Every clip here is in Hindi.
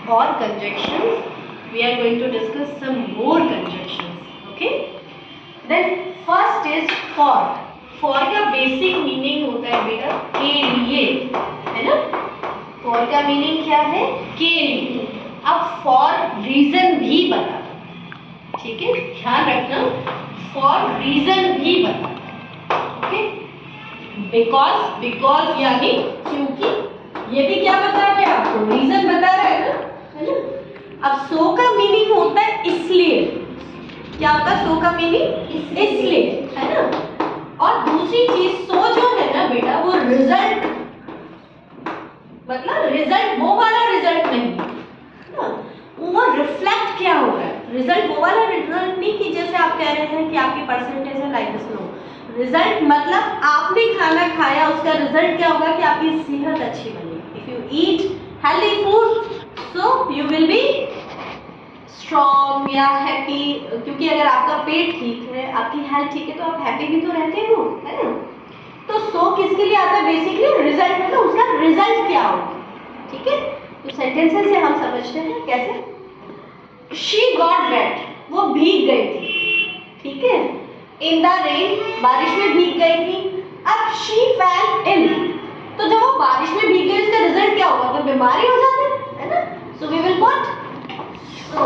or conjunctions. We are going to discuss some more conjunctions. Okay? Then first is for. For का basic meaning होता है बेटा के लिए, है ना? For का meaning क्या है? के लिए. अब for reason भी बता, ठीक है? ध्यान रखना, for reason भी बता. ओके? because यानी क्योंकि, ये भी क्या बता रहे हैं आपको? रीजन बता रहे हैं ना, है ना? अब so का मीनिंग होता है इसलिए. क्या होता है so का मीनिंग? इसलिए, है ना? और दूसरी चीज so जो है ना बेटा, वो रिजल्ट, मतलब रिजल्ट वो वाला रिजल्ट नहीं ना, वो रिफ्लेक्ट क्या हो रहा है. रिजल्ट वो वाला रिजल्ट नहीं कि जैसे आप कह रहे हैं कि आपकी परसेंटेज है लाइक दिस. नो, रिजल्ट मतलब आपने खाना खाया, उसका रिजल्ट क्या होगा कि आपकी सेहत अच्छी बनी. If you eat healthy food so you will be strong या हैप्पी. क्योंकि अगर आपका पेट ठीक है, आपकी हेल्थ ठीक है, तो आप हैप्पी भी तो रहते हो, है ना? तो सो किसके लिए आता है? बेसिकली रिजल्ट, मतलब उसका रिजल्ट क्या होगा. ठीक है, तो सेंटेंसेस से हम समझते हैं कैसे. शी गॉट वेट, वो भीग गई थी. ठीक है. इन द रेन, बारिश में भीग गई थी. अब शी फेल इल, तो जब वो बारिश में भीग गई इसका रिजल्ट क्या होगा? तो बीमारी हो जाती है ना. So we will put so,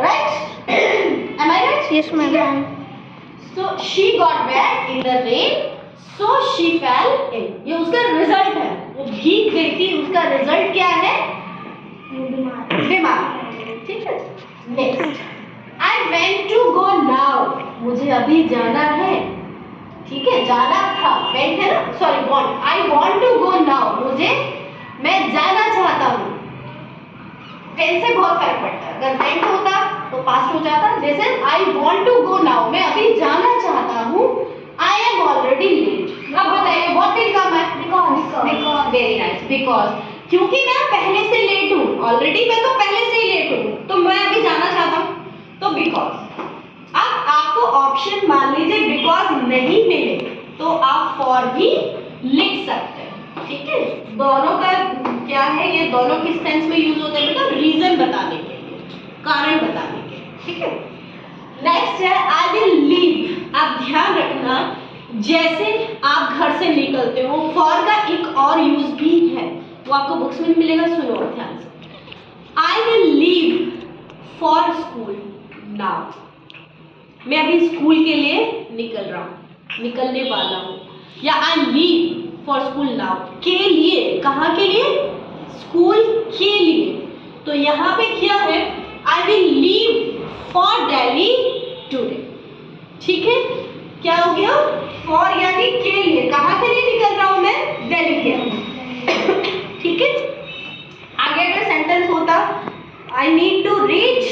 right? Am I right? Yes, madam. So she got wet in the rain, so she fell ill. ये उसका रिजल्ट है. वो भीग गई थी, उसका रिजल्ट क्या है? बीमार. ठीक है. Next, I went to go now. मुझे अभी जाना है. ठीक है, जाना था. went है ना, sorry want. I want to go now. मुझे, मैं जाना चाहता हूँ. टेंस से बहुत फर्क पड़ता है. अगर वेंट होता तो पास्ट हो जाता. जैसे I want to go now, मैं अभी जाना चाहता हूँ. I am already late. अब बताइए व्हाट विल कम है? बिकॉज. Very nice. बिकॉज, क्योंकि मैं पहले से लेट हूँ. ऑलरेडी मैं तो पहले से ही लेट हूँ, तो मैं अभी जाना चाहता हूँ, तो बिकॉज. अब आपको ऑप्शन मान लीजिए बिकॉज नहीं मिले तो आप फॉर भी लिख सकते हैं. ठीक है. दोनों का क्या है, ये दोनों किस सेंस में यूज होते हैं बेटा? रीजन बताने के लिए, कारण बताने के लिए. ठीक है. नेक्स्ट है आई विल लीव. आप ध्यान रखना, जैसे आप घर से निकलते हो, फॉर का एक और यूज भी है, वो आपको बुक्स में मिलेगा. सुनो ध्यान से. I will leave for school now. मैं अभी स्कूल के लिए निकल रहा हूँ, निकलने वाला हूँ. या I leave for school now, के लिए. कहाँ के लिए? स्कूल के लिए. तो यहाँ पे क्या है? I will leave for Delhi today. ठीक है. क्या हो गया? फॉर यानी के लिए. कहाँ के लिए निकल रहा हूँ मैं? दिल्ली के लिए. ठीक है. आगे का सेंटेंस होता I need to reach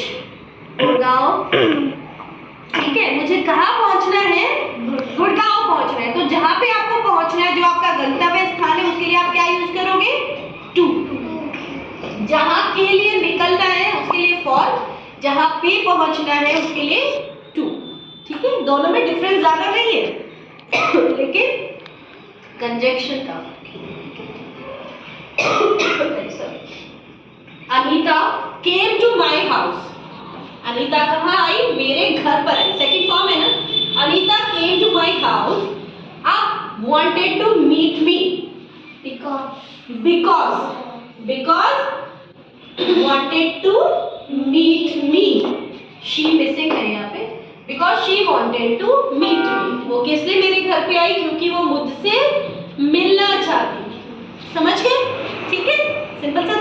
Gurgaon. ठीक है, मुझे कहाँ पहुंचना है? गुड़गांव पहुंचना है. तो जहां पे आपको पहुंचना है, जो आपका गंतव्य स्थान है, उसके लिए आप क्या यूज करोगे? टू. जहां के लिए निकलना है उसके लिए फॉर, जहां पे पहुंचना है उसके लिए टू. ठीक है. दोनों में डिफरेंस ज्यादा नहीं है लेकिन कंजंक्शन का. Anita came to my house. Anita कहाँ आई? मेरे घर पर आई. सेकंड फॉर्म है ना. Anita came to my house. आप wanted to meet me. Because wanted to meet me. She missing है यहाँ पे. Because she wanted to meet me. वो किस लिए मेरे घर पे आई? क्योंकि वो मुझसे मिलना चाहती थी. समझ गए? ठीक है. सिंपल सा